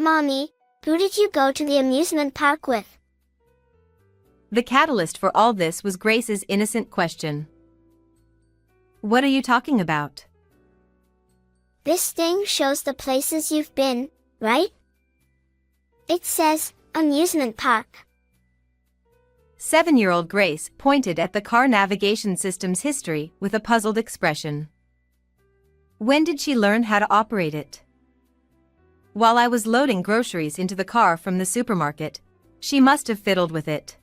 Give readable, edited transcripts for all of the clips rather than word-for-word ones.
Mommy, who did you go to the amusement park with? The catalyst for all this was Grace's innocent question. What are you talking about? This thing shows the places you've been, right? It says, amusement park. 7-year-old Grace pointed at the car navigation system's history with a puzzled expression. When did she learn how to operate it? While I was loading groceries into the car from the supermarket, she must have fiddled with it.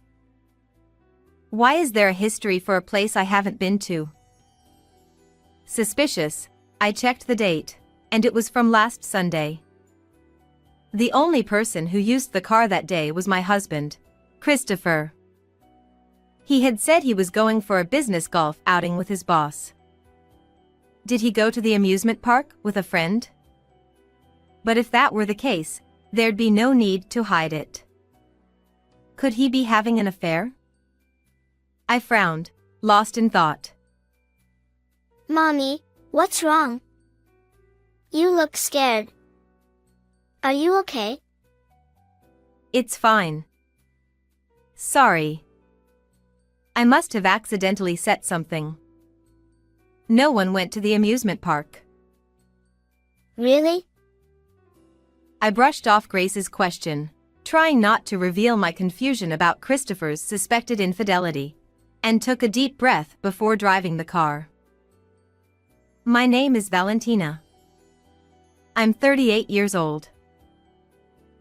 Why is there a history for a place I haven't been to? Suspicious, I checked the date, and it was from last Sunday. The only person who used the car that day was my husband, Christopher. He had said he was going for a business golf outing with his boss. Did he go to the amusement park with a friend? But if that were the case, there'd be no need to hide it. Could he be having an affair? I frowned, lost in thought. Mommy, what's wrong? You look scared. Are you okay? It's fine. Sorry. I must have accidentally set something. No one went to the amusement park. Really? I brushed off Grace's question, trying not to reveal my confusion about Christopher's suspected infidelity, and took a deep breath before driving the car. My name is Valentina. I'm 38 years old.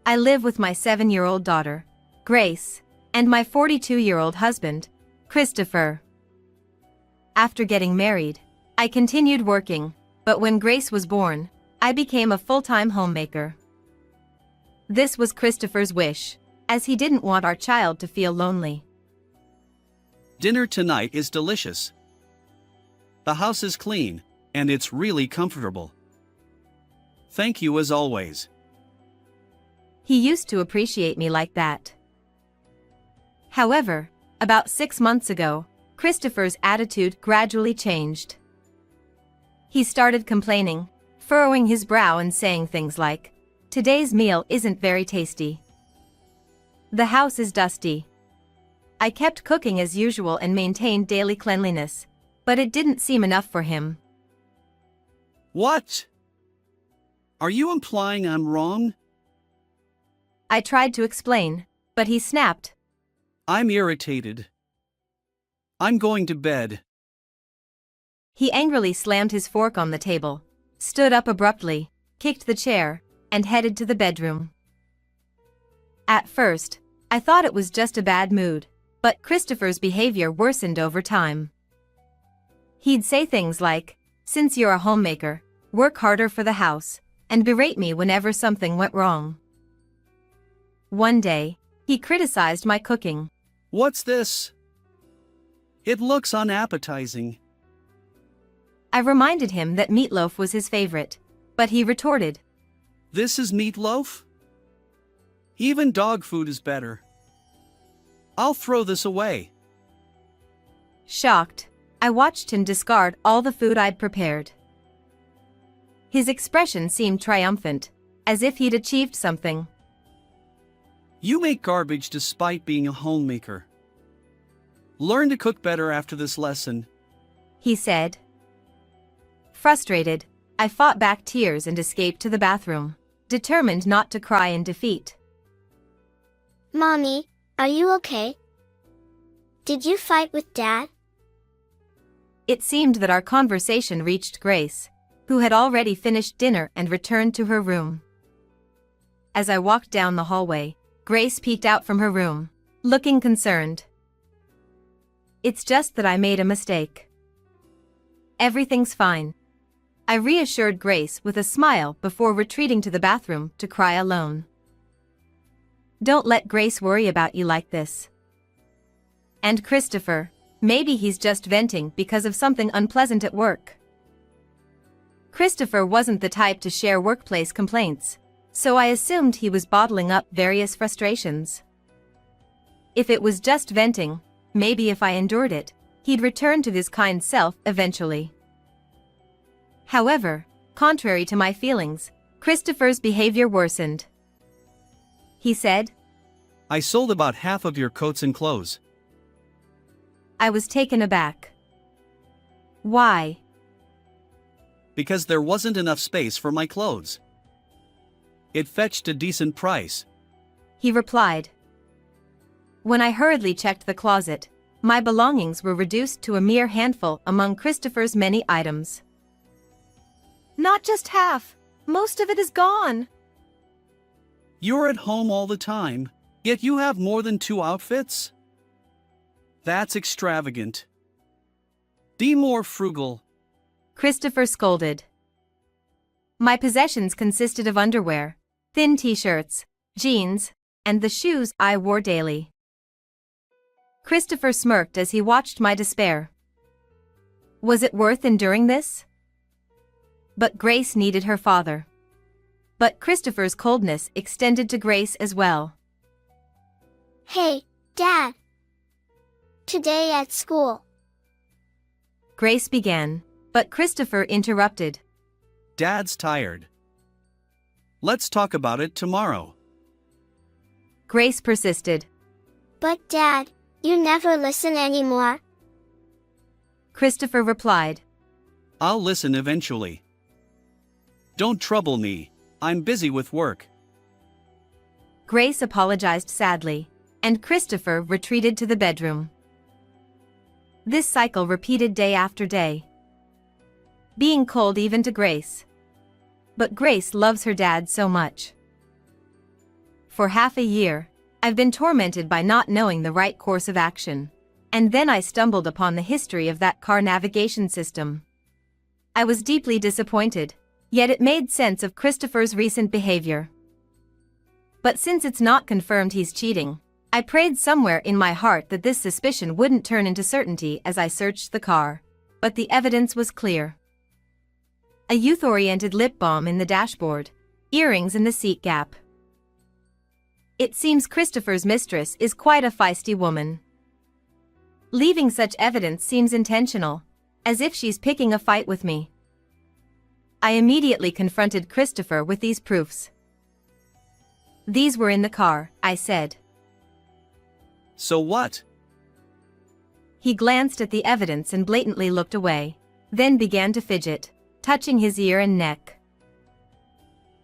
I live with my 7-year-old daughter, Grace, and my 42-year-old husband, Christopher. After getting married, I continued working, but when Grace was born, I became a full-time homemaker. This was Christopher's wish, as he didn't want our child to feel lonely. Dinner tonight is delicious. The house is clean, and it's really comfortable. Thank you as always. He used to appreciate me like that. However, about 6 months ago, Christopher's attitude gradually changed. He started complaining, furrowing his brow and saying things like, "Today's meal isn't very tasty. The house is dusty." I kept cooking as usual and maintained daily cleanliness, but it didn't seem enough for him. What? Are you implying I'm wrong? I tried to explain, but he snapped. I'm irritated. I'm going to bed. He angrily slammed his fork on the table, stood up abruptly, kicked the chair, and headed to the bedroom. At first, I thought it was just a bad mood, but Christopher's behavior worsened over time. He'd say things like, "Since you're a homemaker, work harder for the house," and berate me whenever something went wrong. One day, he criticized my cooking. What's this? It looks unappetizing. I reminded him that meatloaf was his favorite, but he retorted, This is meatloaf? Even dog food is better. I'll throw this away. Shocked, I watched him discard all the food I'd prepared. His expression seemed triumphant, as if he'd achieved something. You make garbage despite being a homemaker. Learn to cook better after this lesson, He said. Frustrated, I fought back tears and escaped to the bathroom, determined not to cry in defeat. Mommy, are you okay? Did you fight with Dad? It seemed that our conversation reached Grace, who had already finished dinner and returned to her room. As I walked down the hallway, Grace peeked out from her room, looking concerned. It's just that I made a mistake. Everything's fine. I reassured Grace with a smile before retreating to the bathroom to cry alone. Don't let Grace worry about you like this. And Christopher, maybe he's just venting because of something unpleasant at work. Christopher wasn't the type to share workplace complaints, so I assumed he was bottling up various frustrations. If it was just venting, maybe if I endured it, he'd return to his kind self eventually. However, contrary to my feelings, Christopher's behavior worsened. he said. I sold about half of your coats and clothes. I was taken aback. Why? Because there wasn't enough space for my clothes. It fetched a decent price. He replied. When I hurriedly checked the closet, my belongings were reduced to a mere handful among Christopher's many items. Not just half. Most of it is gone. You're at home all the time, yet you have more than 2 outfits? That's extravagant. Be more frugal. Christopher scolded. My possessions consisted of underwear, thin t-shirts, jeans, and the shoes I wore daily. Christopher smirked as he watched my despair. Was it worth enduring this? But Grace needed her father. But Christopher's coldness extended to Grace as well. Hey, Dad. Today at school. Grace began, but Christopher interrupted. Dad's tired. Let's talk about it tomorrow. Grace persisted. But Dad, you never listen anymore. Christopher replied. I'll listen eventually. Don't trouble me, I'm busy with work. Grace apologized sadly, and Christopher retreated to the bedroom. This cycle repeated day after day. Being cold even to Grace. But Grace loves her dad so much. For half a year, I've been tormented by not knowing the right course of action, and then I stumbled upon the history of that car navigation system. I was deeply disappointed, yet it made sense of Christopher's recent behavior. But since it's not confirmed he's cheating, I prayed somewhere in my heart that this suspicion wouldn't turn into certainty as I searched the car, but the evidence was clear. A youth-oriented lip balm in the dashboard, earrings in the seat gap. It seems Christopher's mistress is quite a feisty woman. Leaving such evidence seems intentional, as if she's picking a fight with me. I immediately confronted Christopher with these proofs. These were in the car, I said. So what? He glanced at the evidence and blatantly looked away, then began to fidget, touching his ear and neck.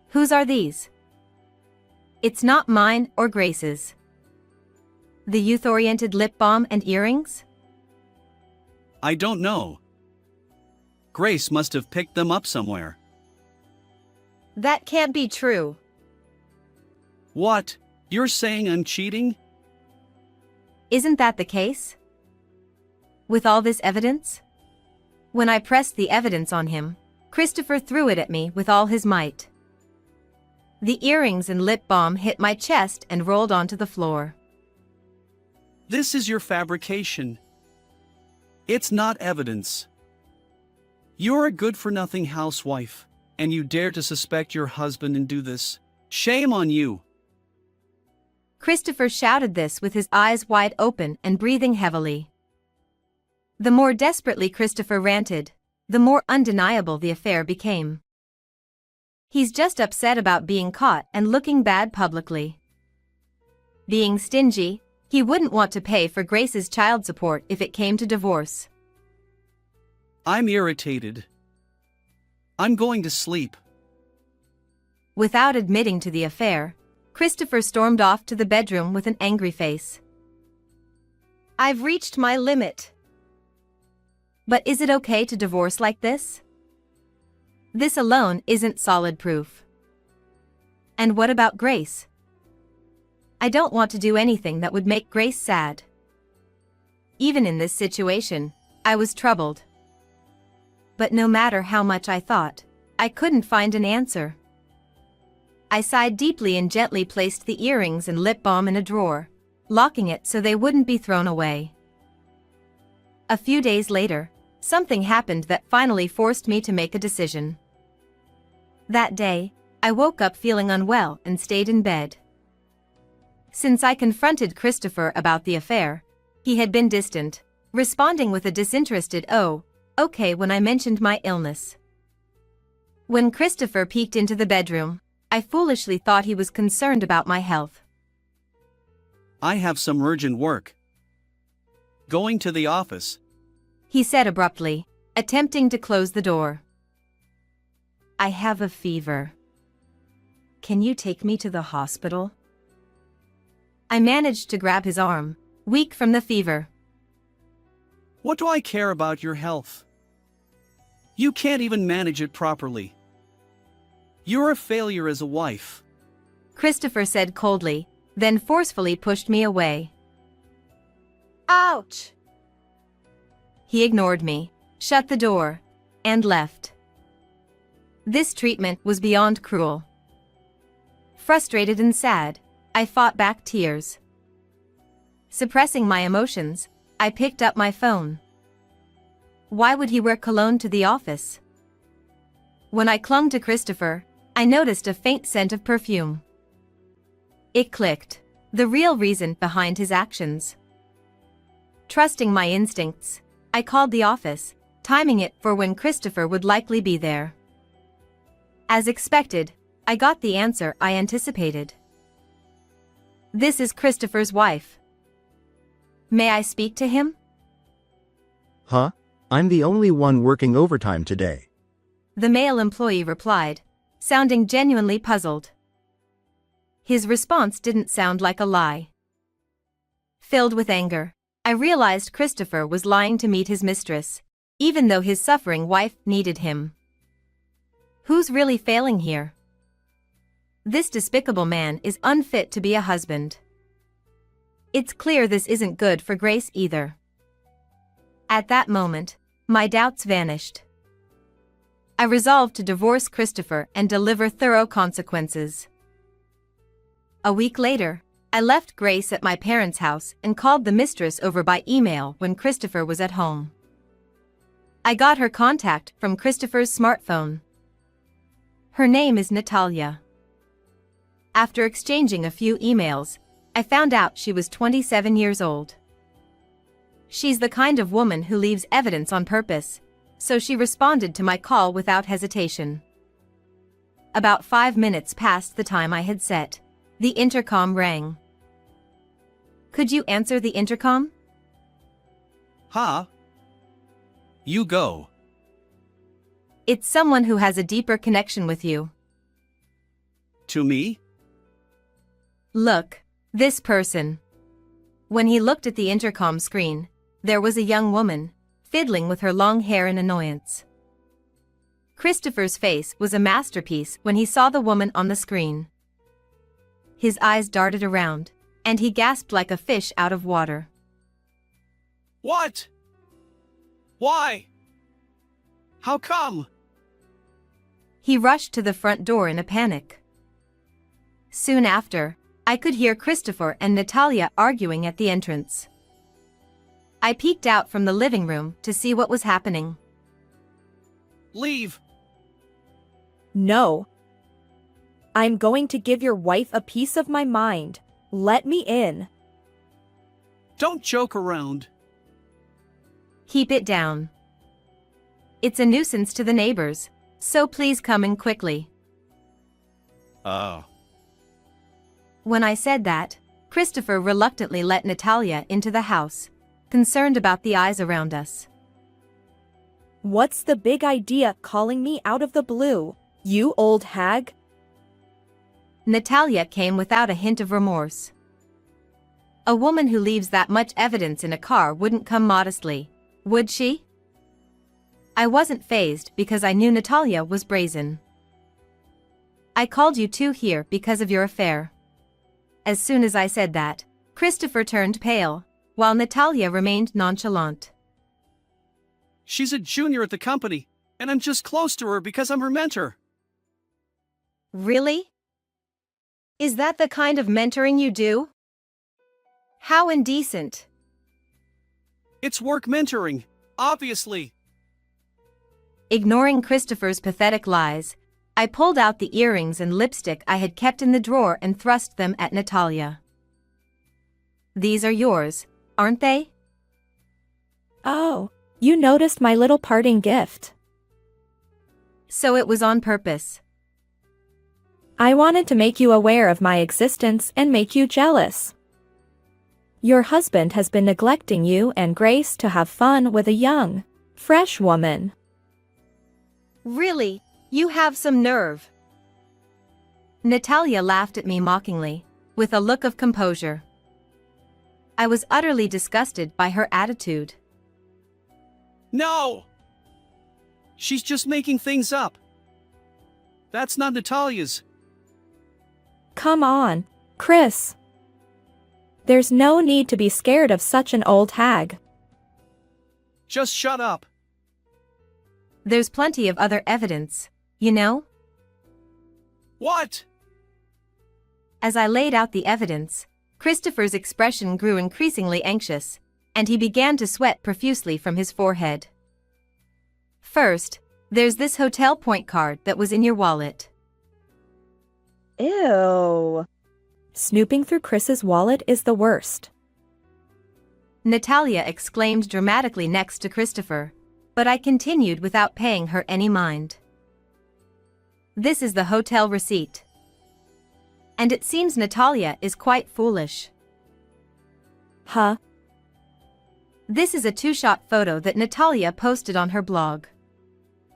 Whose are these? It's not mine or Grace's. The youth-oriented lip balm and earrings? I don't know. Grace must have picked them up somewhere. That can't be true. What? You're saying I'm cheating? Isn't that the case? With all this evidence? When I pressed the evidence on him, Christopher threw it at me with all his might. The earrings and lip balm hit my chest and rolled onto the floor. This is your fabrication. It's not evidence. You're a good-for-nothing housewife, and you dare to suspect your husband and do this. Shame on you. Christopher shouted this with his eyes wide open and breathing heavily. The more desperately Christopher ranted, the more undeniable the affair became. He's just upset about being caught and looking bad publicly. Being stingy, he wouldn't want to pay for Grace's child support if it came to divorce. I'm irritated. I'm going to sleep. Without admitting to the affair, Christopher stormed off to the bedroom with an angry face. I've reached my limit. But is it okay to divorce like this? This alone isn't solid proof. And what about Grace? I don't want to do anything that would make Grace sad. Even in this situation, I was troubled. But no matter how much I thought, I couldn't find an answer. I sighed deeply and gently placed the earrings and lip balm in a drawer, locking it so they wouldn't be thrown away. A few days later, something happened that finally forced me to make a decision. That day, I woke up feeling unwell and stayed in bed. Since I confronted Christopher about the affair, he had been distant, responding with a disinterested "oh, okay" when I mentioned my illness. When Christopher peeked into the bedroom, I foolishly thought he was concerned about my health. I have some urgent work. Going to the office. He said abruptly, attempting to close the door. I have a fever. Can you take me to the hospital? I managed to grab his arm, weak from the fever. What do I care about your health? You can't even manage it properly. You're a failure as a wife. Christopher said coldly, then forcefully pushed me away. Ouch! He ignored me, shut the door, and left. This treatment was beyond cruel. Frustrated and sad, I fought back tears. Suppressing my emotions, I picked up my phone. Why would he wear cologne to the office? When I clung to Christopher, I noticed a faint scent of perfume. It clicked, the real reason behind his actions. Trusting my instincts, I called the office, timing it for when Christopher would likely be there. As expected, I got the answer I anticipated. This is Christopher's wife. May I speak to him? Huh? I'm the only one working overtime today. The male employee replied, sounding genuinely puzzled. His response didn't sound like a lie. Filled with anger, I realized Christopher was lying to meet his mistress, even though his suffering wife needed him. Who's really failing here? This despicable man is unfit to be a husband. It's clear this isn't good for Grace either. At that moment, my doubts vanished. I resolved to divorce Christopher and deliver thorough consequences. A week later, I left Grace at my parents' house and called the mistress over by email when Christopher was at home. I got her contact from Christopher's smartphone. Her name is Natalia. After exchanging a few emails, I found out she was 27 years old. She's the kind of woman who leaves evidence on purpose, so she responded to my call without hesitation. About 5 minutes past the time I had set, the intercom rang. Could you answer the intercom? Huh? You go. It's someone who has a deeper connection with you. To me? Look, this person. When he looked at the intercom screen, there was a young woman, fiddling with her long hair in annoyance. Christopher's face was a masterpiece when he saw the woman on the screen. His eyes darted around, and he gasped like a fish out of water. What? Why? How come? He rushed to the front door in a panic. Soon after, I could hear Christopher and Natalia arguing at the entrance. I peeked out from the living room to see what was happening. Leave. No. I'm going to give your wife a piece of my mind. Let me in. Don't joke around. Keep it down. It's a nuisance to the neighbors, so please come in quickly. Oh. When I said that, Christopher reluctantly let Natalia into the house, concerned about the eyes around us. What's the big idea calling me out of the blue, you old hag? Natalia came without a hint of remorse. A woman who leaves that much evidence in a car wouldn't come modestly, would she? I wasn't fazed because I knew Natalia was brazen. I called you two here because of your affair. As soon as I said that, Christopher turned pale, while Natalia remained nonchalant. She's a junior at the company, and I'm just close to her because I'm her mentor. Really? Is that the kind of mentoring you do? How indecent. It's work mentoring, obviously. Ignoring Christopher's pathetic lies, I pulled out the earrings and lipstick I had kept in the drawer and thrust them at Natalia. These are yours, aren't they? Oh, you noticed my little parting gift. So it was on purpose. I wanted to make you aware of my existence and make you jealous. Your husband has been neglecting you and Grace to have fun with a young, fresh woman. Really? You have some nerve. Natalia laughed at me mockingly, with a look of composure. I was utterly disgusted by her attitude. No! She's just making things up. That's not Natalia's. Come on, Chris. There's no need to be scared of such an old hag. Just shut up. There's plenty of other evidence, you know? What? As I laid out the evidence, Christopher's expression grew increasingly anxious, and he began to sweat profusely from his forehead. First, there's this hotel point card that was in your wallet. Ew. Snooping through Chris's wallet is the worst. Natalia exclaimed dramatically next to Christopher, but I continued without paying her any mind. This is the hotel receipt. And it seems Natalia is quite foolish. Huh? This is a two-shot photo that Natalia posted on her blog.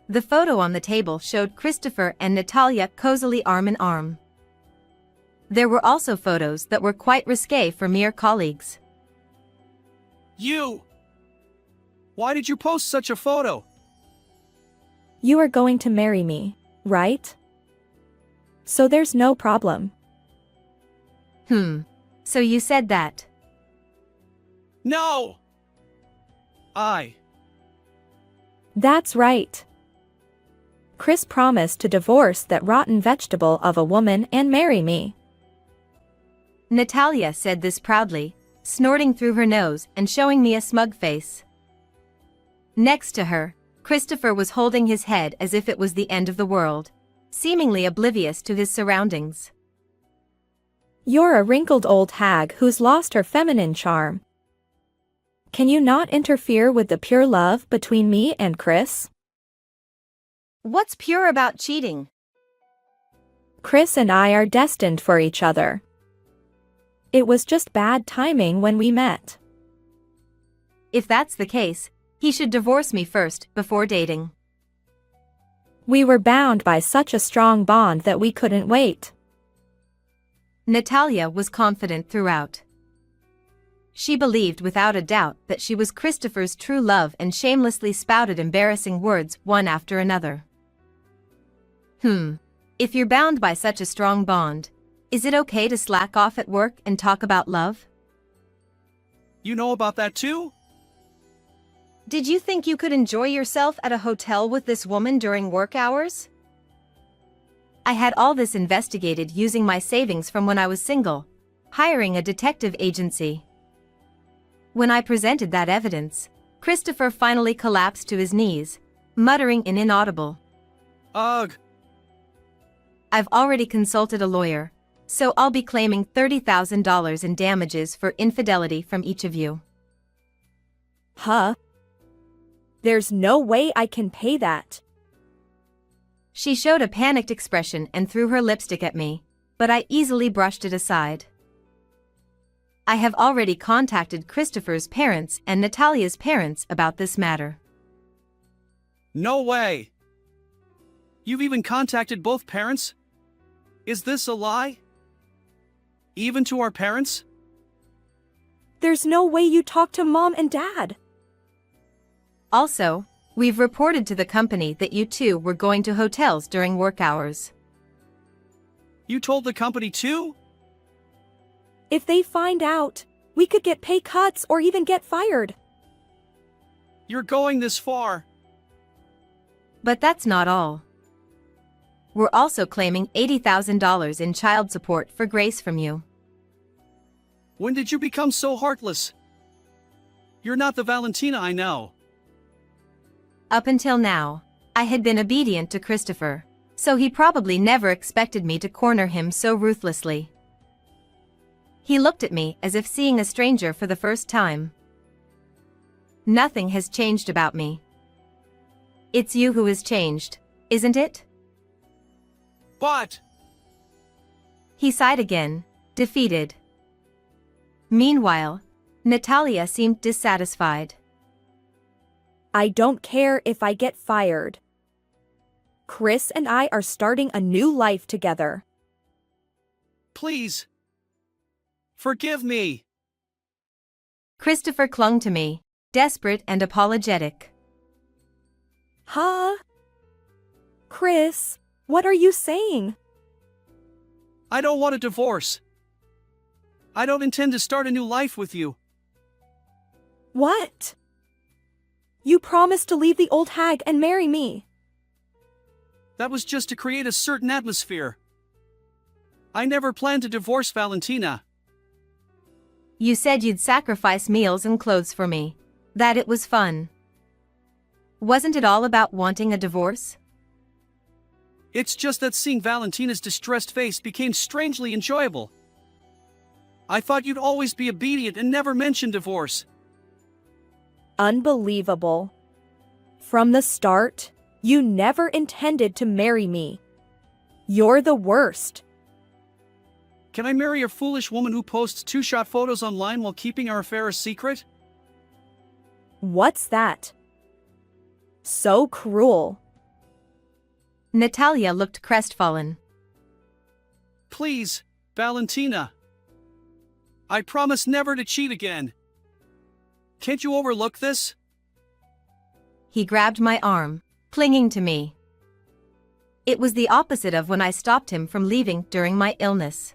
The photo on the table showed Christopher and Natalia cozily arm in arm. There were also photos that were quite risque for mere colleagues. You! Why did you post such a photo? You are going to marry me, right? So there's no problem. So you said that. No! That's right. Chris promised to divorce that rotten vegetable of a woman and marry me. Natalia said this proudly, snorting through her nose and showing me a smug face. Next to her, Christopher was holding his head as if it was the end of the world, seemingly oblivious to his surroundings. You're a wrinkled old hag who's lost her feminine charm. Can you not interfere with the pure love between me and Chris? What's pure about cheating? Chris and I are destined for each other. It was just bad timing when we met. If that's the case, he should divorce me first, before dating. We were bound by such a strong bond that we couldn't wait. Natalia was confident throughout. She believed without a doubt that she was Christopher's true love and shamelessly spouted embarrassing words one after another. If you're bound by such a strong bond, is it okay to slack off at work and talk about love? You know about that too? Did you think you could enjoy yourself at a hotel with this woman during work hours? I had all this investigated using my savings from when I was single, hiring a detective agency. When I presented that evidence, Christopher finally collapsed to his knees, muttering an inaudible. Ugh. I've already consulted a lawyer, so I'll be claiming $30,000 in damages for infidelity from each of you. Huh? There's no way I can pay that. She showed a panicked expression and threw her lipstick at me, but I easily brushed it aside. I have already contacted Christopher's parents and Natalia's parents about this matter. No way. You've even contacted both parents? Is this a lie? Even to our parents? There's no way you talk to Mom and Dad. Also, we've reported to the company that you two were going to hotels during work hours. You told the company too? If they find out, we could get pay cuts or even get fired. You're going this far. But that's not all. We're also claiming $80,000 in child support for Grace from you. When did you become so heartless? You're not the Valentina I know. Up until now, I had been obedient to Christopher, so he probably never expected me to corner him so ruthlessly. He looked at me as if seeing a stranger for the first time. Nothing has changed about me. It's you who has changed, isn't it? But... He sighed again, defeated. Meanwhile, Natalia seemed dissatisfied. I don't care if I get fired. Chris and I are starting a new life together. Please. Forgive me. Christopher clung to me, desperate and apologetic. Huh? Chris, what are you saying? I don't want a divorce. I don't intend to start a new life with you. What? You promised to leave the old hag and marry me. That was just to create a certain atmosphere. I never planned to divorce Valentina. You said you'd sacrifice meals and clothes for me. That it was fun. Wasn't it all about wanting a divorce? It's just that seeing Valentina's distressed face became strangely enjoyable. I thought you'd always be obedient and never mention divorce. Unbelievable. From the start, you never intended to marry me. You're the worst. Can I marry a foolish woman who posts two-shot photos online while keeping our affair a secret? What's that? So cruel. Natalia looked crestfallen. Please, Valentina. I promise never to cheat again. Can't you overlook this? He grabbed my arm, clinging to me. It was the opposite of when I stopped him from leaving during my illness.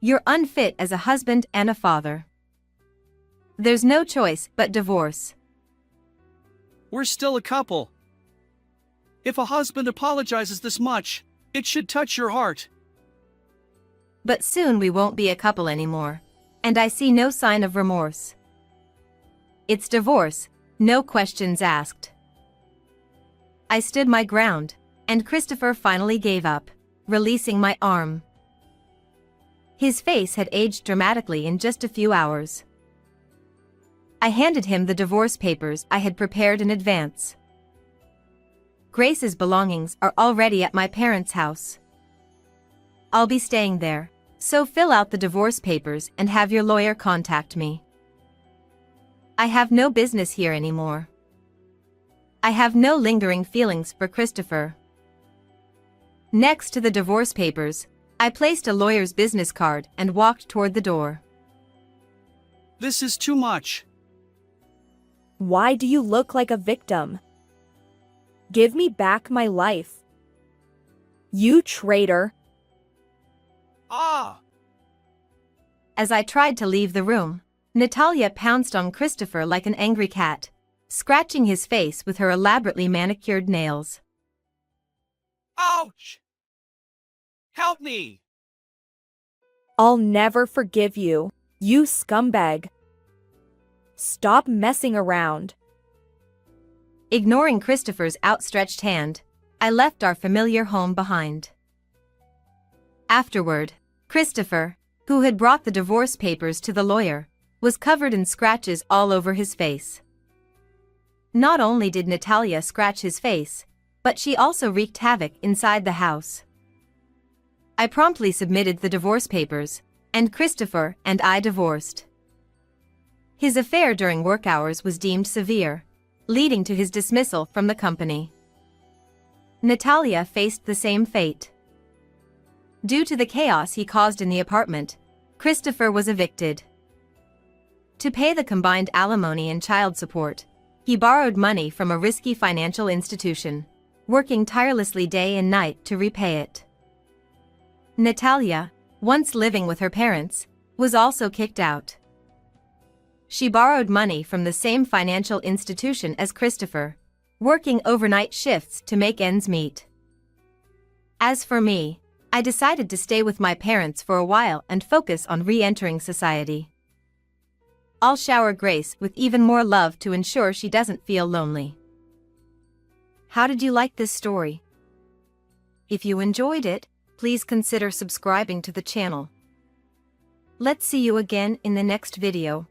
You're unfit as a husband and a father. There's no choice but divorce. We're still a couple. If a husband apologizes this much, it should touch your heart. But soon we won't be a couple anymore, and I see no sign of remorse. It's divorce, no questions asked. I stood my ground, and Christopher finally gave up, releasing my arm. His face had aged dramatically in just a few hours. I handed him the divorce papers I had prepared in advance. Grace's belongings are already at my parents' house. I'll be staying there, so fill out the divorce papers and have your lawyer contact me. I have no business here anymore. I have no lingering feelings for Christopher. Next to the divorce papers, I placed a lawyer's business card and walked toward the door. This is too much. Why do you look like a victim? Give me back my life. You traitor. Ah! As I tried to leave the room, Natalia pounced on Christopher like an angry cat, scratching his face with her elaborately manicured nails. Ouch! Help me! I'll never forgive you, you scumbag. Stop messing around. Ignoring Christopher's outstretched hand, I left our familiar home behind. Afterward, Christopher, who had brought the divorce papers to the lawyer, was covered in scratches all over his face. Not only did Natalia scratch his face, but she also wreaked havoc inside the house. I promptly submitted the divorce papers, and Christopher and I divorced. His affair during work hours was deemed severe, leading to his dismissal from the company. Natalia faced the same fate. Due to the chaos he caused in the apartment, Christopher was evicted. To pay the combined alimony and child support, he borrowed money from a risky financial institution, working tirelessly day and night to repay it. Natalia, once living with her parents, was also kicked out. She borrowed money from the same financial institution as Christopher, working overnight shifts to make ends meet. As for me, I decided to stay with my parents for a while and focus on re-entering society. I'll shower Grace with even more love to ensure she doesn't feel lonely. How did you like this story? If you enjoyed it, please consider subscribing to the channel. Let's see you again in the next video.